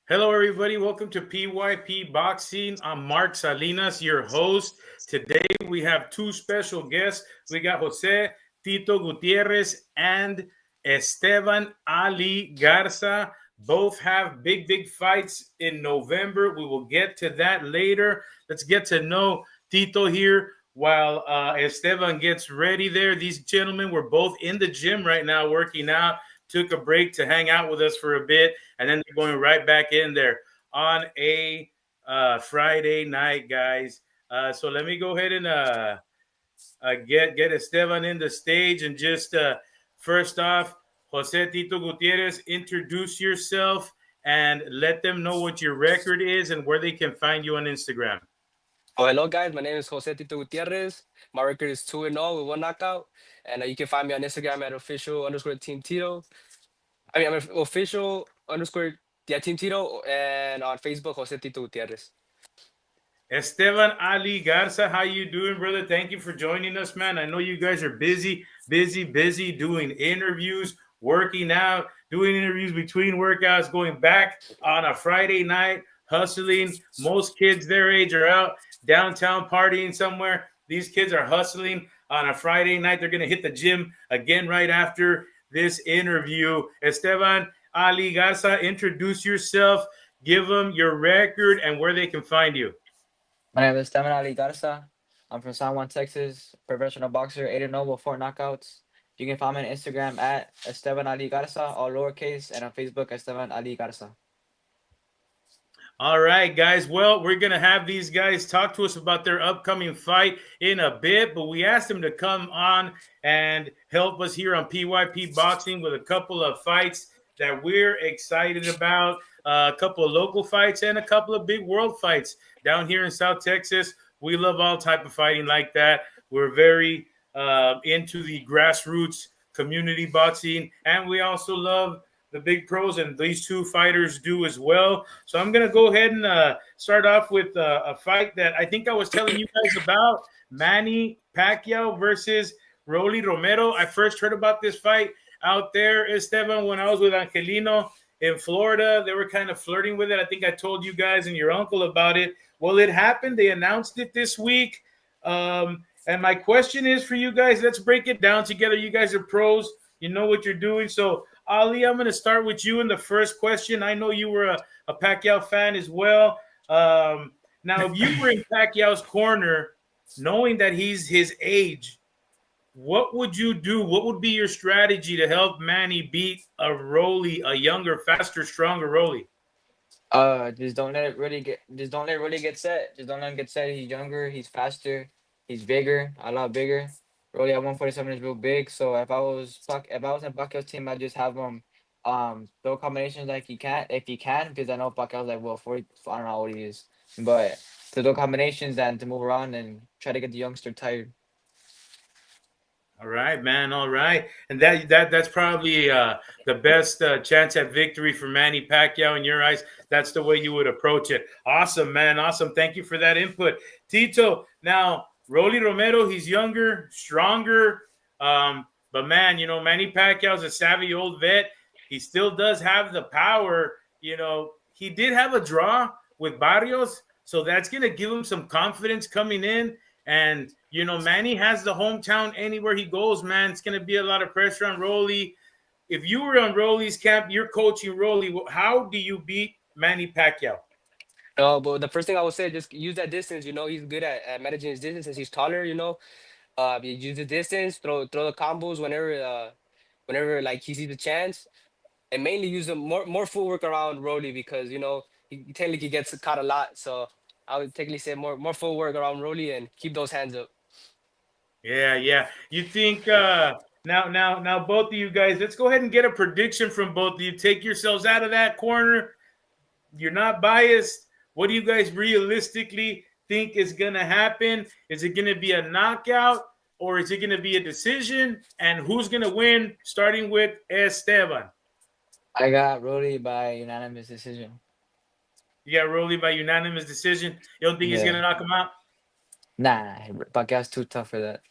Hello, everybody. Welcome to PYP Boxing. I'm Mark Salinas, your host. Today, we have two special guests. We got Jose Tito Gutierrez and Esteban Ali Garza. Both have big fights in November. We will get to that later. Let's get to know Tito here while Esteban gets ready there. These gentlemen were both in the gym right now working out. Took a break to hang out with us for a bit, and then they're going right back in there on a Friday night, guys. So let me go ahead and get Esteban in the stage, and just first off, Jose Tito Gutierrez, introduce yourself and let them know what your record is and where they can find you on Instagram. Oh, hello guys. My name is Jose Tito Gutierrez. My record is 2-0 with one knockout. And you can find me on Instagram at official underscore team Tito. I'm official underscore team Tito and on Facebook, Jose Tito Gutierrez. Esteban Ali Garza, how you doing, brother? Thank you for joining us, man. I know you guys are busy doing interviews, working out, doing interviews between workouts, going back on a Friday night, hustling. Most kids their age are out downtown partying somewhere. These kids are hustling on a Friday night. They're going to hit the gym again right after this interview. Esteban Ali Garza, introduce yourself, give them your record and where they can find you. My name is Esteban Garza. I'm from San Juan, Texas. Professional boxer, 8-0 with 4 knockouts. You can find me on Instagram at Esteban Ali Garza, all lowercase, and on Facebook, Esteban Ali Garza. All right, guys. Well, we're going to have these guys talk to us about their upcoming fight in a bit, but we asked them to come on and help us here on PYP Boxing with a couple of fights that we're excited about, a couple of local fights and a couple of big world fights down here in South Texas. We love all type of fighting like that. We're very into the grassroots community boxing, and we also love the big pros, and these two fighters do as well. So I'm going to go ahead and start off with a fight that I think I was telling you guys about, Manny Pacquiao versus Rolly Romero. I first heard about this fight out there, Esteban, when I was with Angelino in Florida. They were kind of flirting with it. I think I told you guys and your uncle about it. Well, it happened. They announced it this week. And my question is for you guys, let's break it down together. You guys are pros. You know what you're doing. So, Ali, I'm going to start with you in the first question. I know you were a Pacquiao fan as well. Now, if you were in Pacquiao's corner, knowing that he's his age, what would you do? What would be your strategy to help Manny beat a Rolly, a younger, faster, stronger Rolly? Just don't let it really get. Just don't let it really get set. Just don't let him get set. He's younger. He's faster. He's bigger. A lot bigger. Rolly at 147 is real big. So if I was in Pacquiao's team, I'd just have him throw combinations like he can, if he can, because I know Pacquiao's like, well, 40. I don't know how old he is, but to throw combinations and to move around and try to get the youngster tired. All right, man. All right, and that's probably the best chance at victory for Manny Pacquiao in your eyes. That's the way you would approach it. Awesome, man. Awesome. Thank you for that input, Tito. Now, Rolly Romero, he's younger, stronger, but man, Manny Pacquiao's a savvy old vet. He still does have the power. He did have a draw with Barrios, so that's gonna give him some confidence coming in. And Manny has the hometown anywhere he goes, man. It's going to be a lot of pressure on Rolly. If you were on Rolly's camp, you're coaching Rolly. How do you beat Manny Pacquiao? No, but the first thing I would say, just use that distance. He's good at managing his distance since he's taller. You use the distance, throw the combos whenever like he sees the chance, and mainly use the more footwork around Rolly because he technically gets caught a lot. So I would technically say more footwork around Rolly and keep those hands up. Yeah. You think now both of you guys, let's go ahead and get a prediction from both of you. Take yourselves out of that corner. You're not biased. What do you guys realistically think is going to happen? Is it going to be a knockout or is it going to be a decision? And who's going to win, starting with Esteban? I got Rolly by unanimous decision. You got Rolly by unanimous decision. You don't think he's Yeah. going to knock him out? Nah, Pacquiao's too tough for that.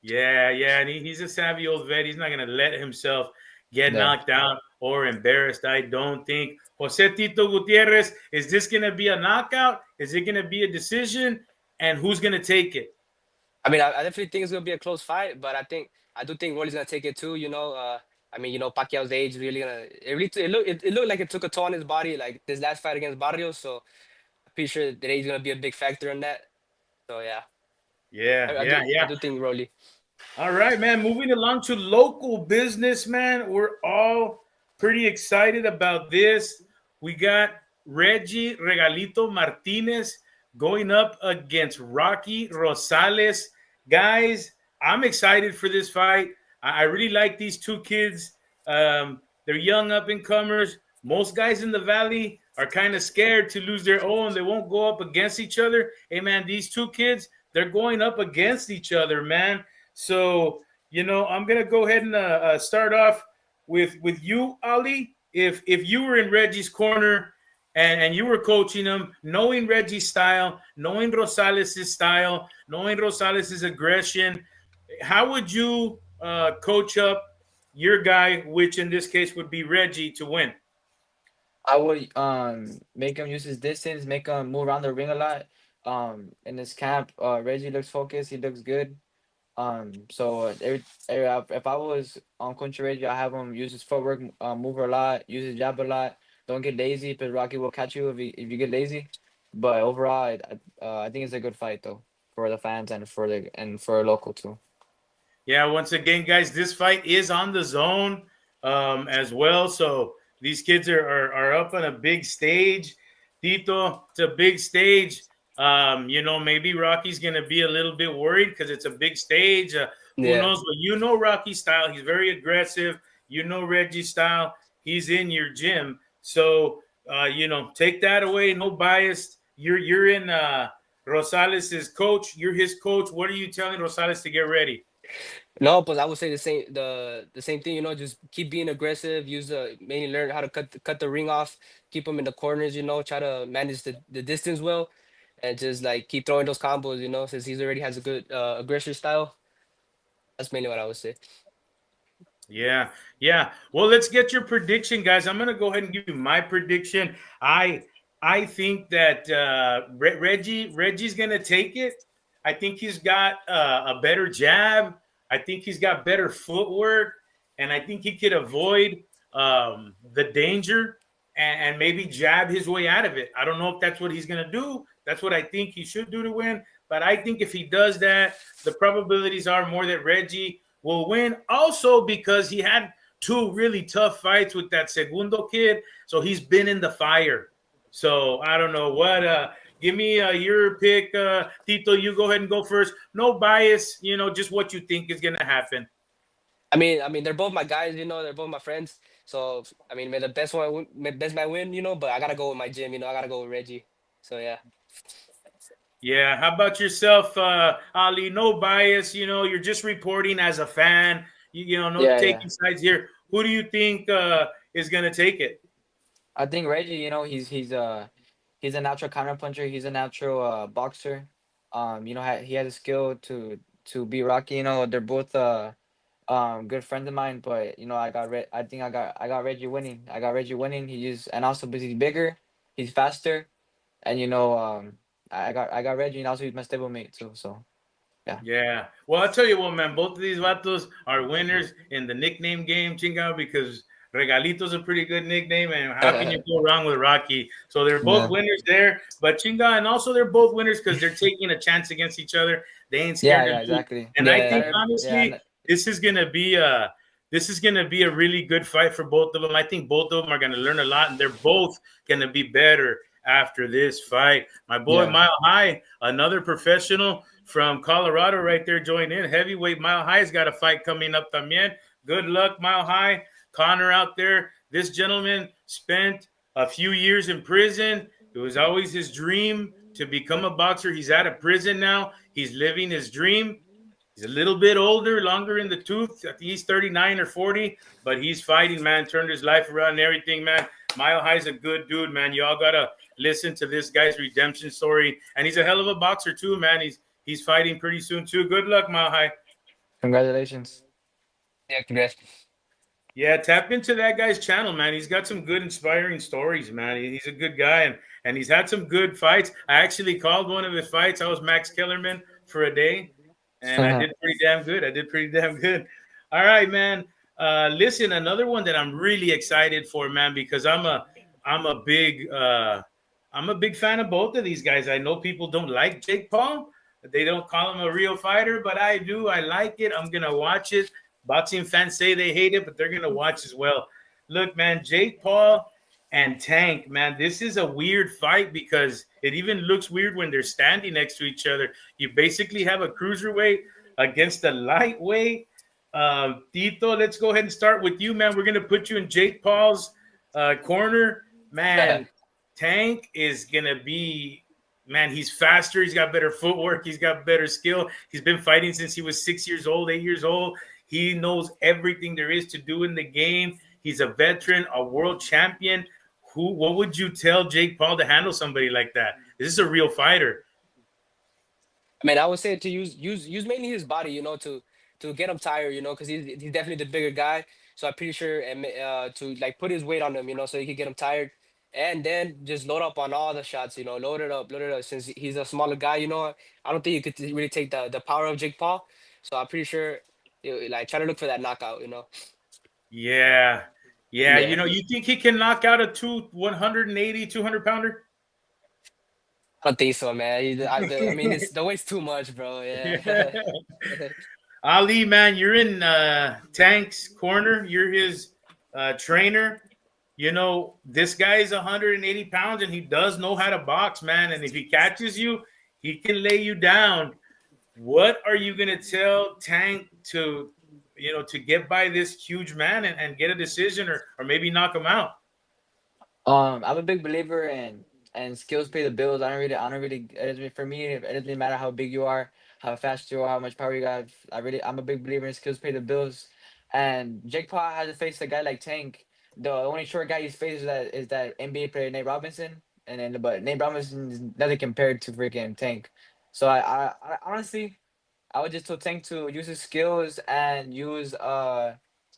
Yeah, and he's a savvy old vet. He's not going to let himself get Yeah. knocked out or embarrassed. I don't think. Jose Tito Gutierrez, is this going to be a knockout? Is it going to be a decision? And who's going to take it? I mean, I definitely think it's gonna be a close fight, but I do think Rolly's gonna take it too. I mean, Pacquiao's age really gonna it looked like it took a toll on his body, like this last fight against Barrios. So I'm pretty sure that age is gonna be a big factor in that. So yeah, Yeah, I yeah, yeah. do think Rolly. All right, man. Moving along to local business, man. We're all pretty excited about this. We got Reggie Regalito Martinez going up against Rocky Rosales. Guys, I'm excited for this fight. I really like these two kids. They're young up and comers. Most guys in the valley are kind of scared to lose their own. They won't go up against each other. Hey, man, these two kids, they're going up against each other, man. So, I'm gonna go ahead and start off with you, Ali. If you were in Reggie's corner and you were coaching him, knowing Reggie's style, knowing Rosales' style, knowing Rosales' aggression, how would you coach up your guy, which in this case would be Reggie, to win? I would make him use his distance, make him move around the ring a lot. In this camp, Reggie looks focused. He looks good. So if I was on Contra Reggie, I have him use his footwork, move a lot, use his jab a lot. Don't get lazy because Rocky will catch you if you get lazy. But overall, I think it's a good fight though for the fans and for local too. Yeah, once again, guys, this fight is on the zone as well. So these kids are up on a big stage. Tito, it's a big stage. Maybe Rocky's going to be a little bit worried because it's a big stage. Who Yeah. knows? But Rocky's style. He's very aggressive. Reggie's style. He's in your gym. So, take that away. No bias. You're in Rosales' coach. You're his coach. What are you telling Rosales to get ready? No, but I would say the same thing. Just keep being aggressive. Mainly learn how to cut the ring off. Keep them in the corners. Try to manage the distance well, and just like keep throwing those combos. Since he's already has a good aggressive style. That's mainly what I would say. Yeah, yeah. Well, let's get your prediction, guys. I'm gonna go ahead and give you my prediction. I think that Reggie's gonna take it. I think he's got a better jab. I think he's got better footwork, and I think he could avoid the danger and maybe jab his way out of it. I don't know if that's what he's gonna do. That's what I think he should do to win. But I think if he does that, the probabilities are more that Reggie will win. Also, because he had two really tough fights with that Segundo kid, so he's been in the fire. So I don't know what. Give me your pick, Tito. You go ahead and go first. No bias. Just what you think is gonna happen. I mean, they're both my guys. They're both my friends. So I mean, may the best man win. But I gotta go with my gym. I gotta go with Reggie. So yeah. Yeah. How about yourself, Ali? No bias. You're just reporting as a fan. No Yeah, yeah. taking sides here. Who do you think is gonna take it? I think Reggie, he's a natural counter puncher. He's a natural boxer. He has a skill to beat Rocky. They're both good friends of mine. But I got Reggie winning. I got Reggie winning. And also because he's bigger, he's faster, and I got Reggie, and also he's my stablemate too. So yeah. Yeah. Well, I'll tell you what, man. Both of these vatos are winners in the nickname game, Chingao, because Regalito's a pretty good nickname, and how can you go wrong with Rocky? So they're both Yeah. winners there. But Chinga, and also they're both winners because they're taking a chance against each other. They ain't scared Yeah, to yeah, lose. exactly. And I think Yeah. honestly, Yeah, this is gonna be a really good fight for both of them. I think both of them are gonna learn a lot, and they're both gonna be better after this fight. My boy Yeah. Mile High, another professional from Colorado, right there, joined in. Heavyweight Mile High's got a fight coming up también. Good luck, Mile High. Connor out there. This gentleman spent a few years in prison. It was always his dream to become a boxer. He's out of prison now. He's living his dream. He's a little bit older, longer in the tooth. I think he's 39 or 40, but he's fighting, man. Turned his life around and everything, man. Mile High's a good dude, man. Y'all gotta listen to this guy's redemption story. And he's a hell of a boxer too, man. He's fighting pretty soon too. Good luck, Mile High. Congratulations. Yeah, congrats. Yeah, tap into that guy's channel, man. He's got some good, inspiring stories, man. He's a good guy, and he's had some good fights. I actually called one of his fights. I was Max Kellerman for a day, and I did pretty damn good. I did pretty damn good. All right, man. Listen, another one that I'm really excited for, man, because I'm a big I'm a big fan of both of these guys. I know people don't like Jake Paul. They don't call him a real fighter, but I do. I like it. I'm gonna watch it. Boxing fans say they hate it, but they're gonna watch as well. Look, man, Jake Paul and Tank, man, this is a weird fight because it even looks weird when they're standing next to each other. You basically have a cruiserweight against a lightweight. Tito, let's go ahead and start with you, man. We're gonna put you in Jake Paul's corner, man. Tank is gonna be, man, he's faster. He's got better footwork. He's got better skill. He's been fighting since he was 6 years old, 8 years old. He knows everything there is to do in the game. He's a veteran, a world champion. What would you tell Jake Paul to handle somebody like that? This is a real fighter. I mean, I would say to use mainly his body, to get him tired, because he's definitely the bigger guy. So I'm pretty sure and to like put his weight on him, so he can get him tired, and then just load up on all the shots, load it up. Since he's a smaller guy, I don't think you could really take the power of Jake Paul. So I'm pretty sure, like try to look for that knockout. Yeah. Yeah. Yeah, You think he can knock out a 180, 200 pounder? I don't think so, man. I mean, it's the weight's too much, bro. Yeah. Ali, man, you're in Tank's corner. You're his trainer. This guy is 180 pounds and he does know how to box, man. And if he catches you, he can lay you down. What are you going to tell Tank to get by this huge man and get a decision or maybe knock him out? I'm a big believer in and skills pay the bills. I don't really. For me, it doesn't really matter how big you are, how fast you are, how much power you got. I'm a big believer in skills pay the bills. And Jake Paul has to face a guy like Tank. The only short guy he's faced is that NBA player Nate Robinson, but Nate Robinson is nothing compared to freaking Tank. So I honestly I would just tell Tank to use his skills and use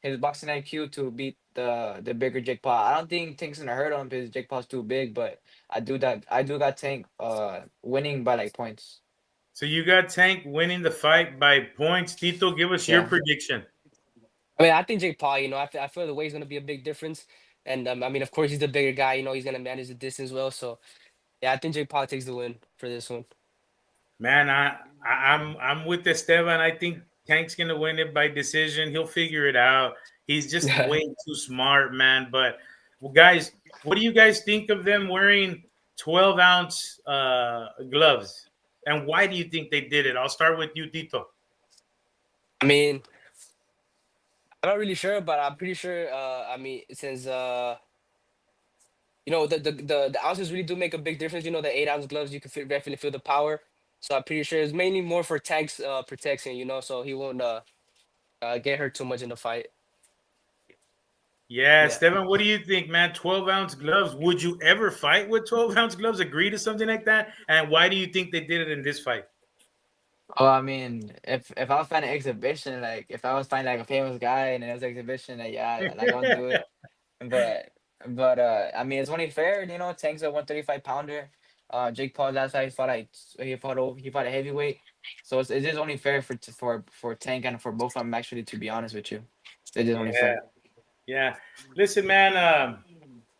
his boxing IQ to beat the bigger Jake Paul. I don't think Tank's gonna hurt him because Jake Paul's too big, but I do got Tank winning by like points. So you got Tank winning the fight by points. Tito, give us your Yeah. prediction. I mean, I think Jake Paul, I feel the weight's gonna be a big difference, and I mean, of course, he's the bigger guy. He's gonna manage the distance well. So yeah, I think Jake Paul takes the win for this one. Man, I'm with Esteban. I think Tank's gonna win it by decision. He'll figure it out. He's just way too smart, man. But well, guys, what do you guys think of them wearing 12-ounce gloves? And why do you think they did it? I'll start with you, Tito. I mean, I'm not really sure, but I'm pretty sure. I mean, since the ounces really do make a big difference. The 8-ounce gloves, you can definitely feel the power. So I'm pretty sure it's mainly more for Tank's protection. So he won't get hurt too much in the fight. Yeah, Yeah. Esteban, what do you think, man? 12-ounce gloves. Would you ever fight with 12-ounce gloves? Agree to something like that? And why do you think they did it in this fight? Oh, I mean, if I was finding exhibition, like if I was finding like a famous guy and it was exhibition, like yeah, like I'll do it. But I mean, it's only fair, Tank's a 135 pounder. Jake Paul last time he fought a heavyweight, so it is only fair for Tank and for both of them actually. To be honest with you, it is only Yeah, fair. yeah. Listen, man.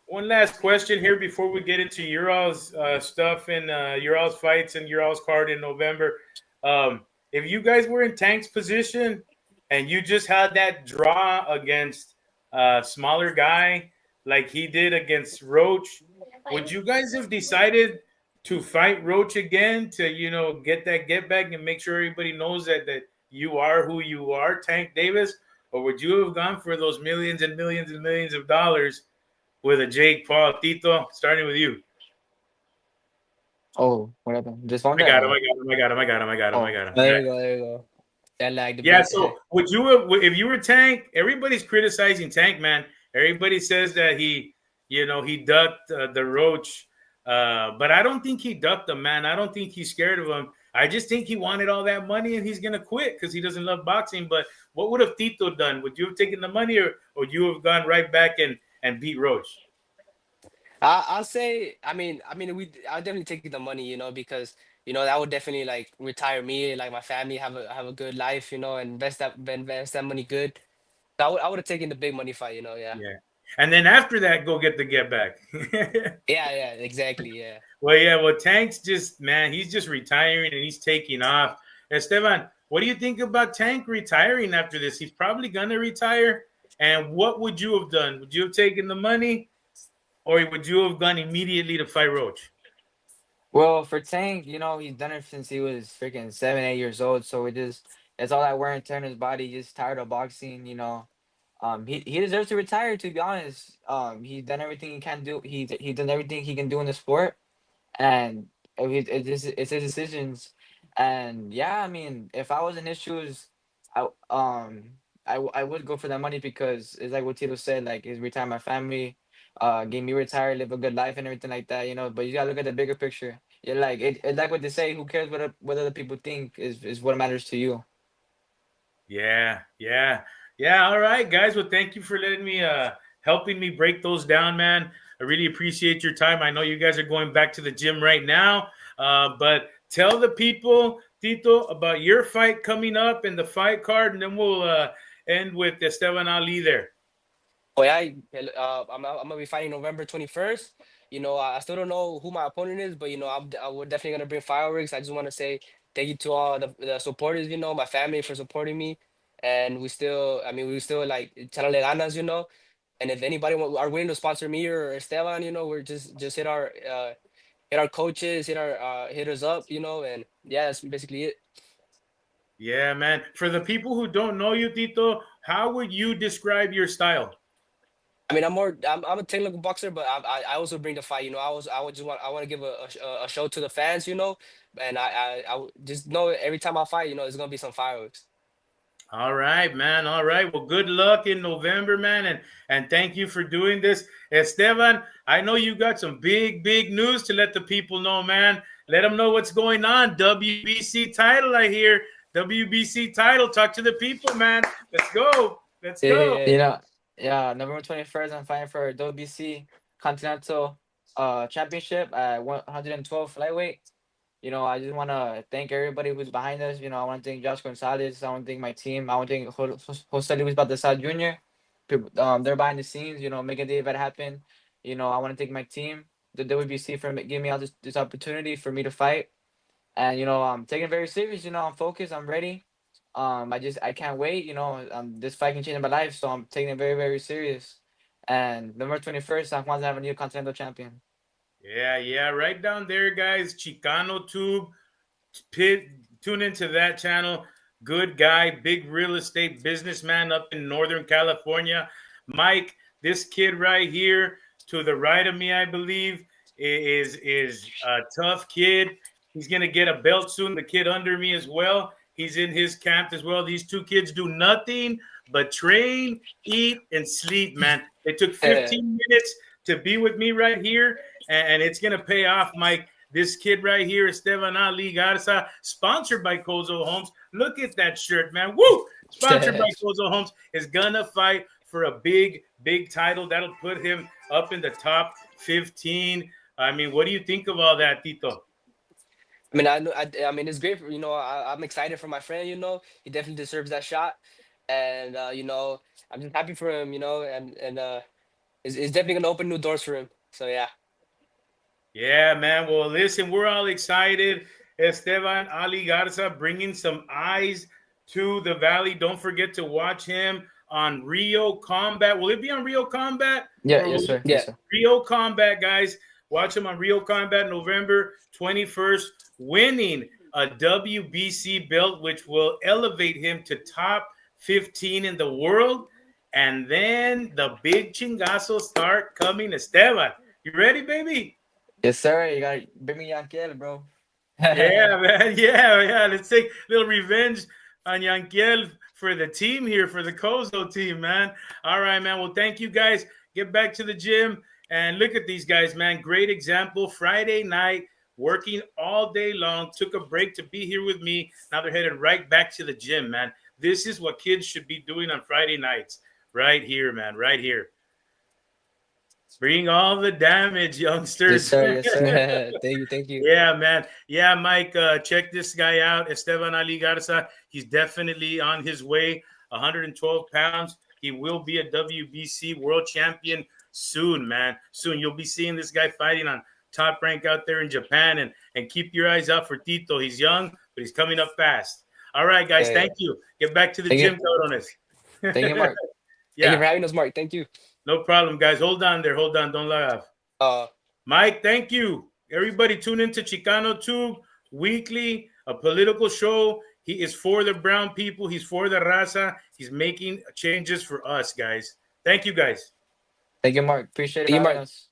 One last question here before we get into your all's stuff and your all's fights and your all's card in November. If you guys were in Tank's position and you just had that draw against a smaller guy like he did against Roach, would you guys have decided to fight Roach again to get that get back and make sure everybody knows that you are who you are, Tank Davis, or would you have gone for those millions and millions and millions of dollars with a Jake Paul? Tito, starting with you. Oh, what happened? Just found I that. got him. I got him. There you go. There you go. Yeah, like the Yeah. big. So, would you have, if you were Tank? Everybody's criticizing Tank, man. Everybody says that he ducked the Roach, but I don't think he ducked him, man. I don't think he's scared of him. I just think he wanted all that money and he's gonna quit because he doesn't love boxing. But what would have Tito done? Would you have taken the money, or would you have gone right back and beat Roach? I'll say, I'll definitely take the money, because that would definitely like retire me, like my family, have a good life, and invest that money good. So I would have taken the big money fight, yeah. Yeah. And then after that, go get the get back. Yeah, exactly, yeah. Well, yeah. Well, Tank's just, man, he's just retiring and he's taking off. Esteban, what do you think about Tank retiring after this? He's probably gonna retire. And what would you have done? Would you have taken the money, or would you have gone immediately to fight Roach? Well, for Tank, he's done it since he was freaking 7, 8 years old. So it's all that wear and tear on his body. He's tired of boxing. He deserves to retire. To be honest, he's done everything he can do. He's done everything he can do in the sport, and it's his decisions. And yeah, I mean, if I was in his shoes, I would go for that money because it's like what Tito said, like he's retired my family, get me retired, live a good life and everything like that. But you gotta look at the bigger picture. You're like it's like what they say, who cares what other people think is what matters to you. Yeah, yeah, yeah. All right, guys. Well, thank you for letting me helping me break those down, man. I really appreciate your time. I know you guys are going back to the gym right now, but tell the people, Tito, about your fight coming up and the fight card, and then we'll end with Esteban Ali there. Oh yeah, I'm gonna be fighting November 21st. I still don't know who my opponent is, but we're definitely gonna bring fireworks. I just want to say thank you to all the supporters, my family for supporting me, and we still like echarle ganas. And if anybody are willing to sponsor me or Esteban, we're just hit our coaches, hit us up, and yeah, that's basically it. Yeah, man. For the people who don't know you, Tito, how would you describe your style? I'm a technical boxer, but I also bring the fight. I want to give a show to the fans. And just know every time I fight, there's gonna be some fireworks. All right, man. All right. Well, good luck in November, man, and thank you for doing this, Esteban. I know you got some big news to let the people know, man. Let them know what's going on. WBC title, I hear. WBC title. Talk to the people, man. Let's go. Let's go. Yeah, November 21st, I'm fighting for WBC Continental Championship at 112 flyweight. I just want to thank everybody who's behind us. I want to thank Josh Gonzalez. I want to thank my team. I want to thank Jose Luis Baltazar Jr. They're behind the scenes, making the event happen. I want to thank my team, the WBC, for giving me all this opportunity for me to fight. And, I'm taking it very serious. I'm focused. I'm ready. I can't wait. This fight can change my life. So I'm taking it very, very serious. And November 21st, I want to have a new Continental champion. Yeah. Right down there, guys. Chicano Tube. Tune into that channel. Good guy, big real estate businessman up in Northern California. Mike, this kid right here to the right of me, I believe, is a tough kid. He's gonna get a belt soon. The kid under me as well. He's in his camp as well. These two kids do nothing but train, eat, and sleep, man. They took 15 minutes to be with me right here, and it's going to pay off, Mike. This kid right here, Esteban Ali Garza, sponsored by Kozo Homes. Look at that shirt, man. Woo! Sponsored by Kozo Homes, is going to fight for a big title. That'll put him up in the top 15. I mean, what do you think of all that, Tito? It's great. I'm excited for my friend. He definitely deserves that shot, and I'm just happy for him. And it's definitely gonna open new doors for him. So yeah. Yeah, man. Well, listen, we're all excited. Esteban Ali Garza bringing some eyes to the Valley. Don't forget to watch him on Rio Combat. Will it be on Rio Combat? Yeah, yes, sir. Yeah. Yes, sir. Rio Combat, guys. Watch him on Rio Combat November 21st, winning a WBC belt, which will elevate him to top 15 in the world. And then the big chingazos start coming. Esteban, you ready, baby? Yes, sir. You got to bring me Yanquiel, bro. Yeah, man. Yeah. Let's take a little revenge on Yanquiel for the team here, for the Kozo team, man. All right, man. Well, thank you, guys. Get back to the gym. And look at these guys, man. Great example. Friday night, working all day long, took a break to be here with me. Now they're headed right back to the gym, man. This is what kids should be doing on Friday nights. Right here, man, right here. Bring all the damage, youngsters. Yes, sir. Yes, sir. Thank you. Thank you. Yeah, man. Yeah, Mike, check this guy out. Esteban Ali Garza. He's definitely on his way. 112 pounds. He will be a WBC world champion soon, man. Soon. You'll be seeing this guy fighting on Top Rank out there in Japan. And keep your eyes out for Tito. He's young, but he's coming up fast. All right, guys. Hey, thank you. Get back to the thank gym, you. cabrones. Thank you, Mark. Yeah. Thank you for having us, Mark. Thank you. No problem, guys. Hold on there. Hold on. Don't laugh. Mike, thank you. Everybody tune into Chicano Tube weekly, a political show. He is for the brown people. He's for the raza. He's making changes for us, guys. Thank you, guys. Thank you, Mark. Appreciate it Thank you, for having Mark. us.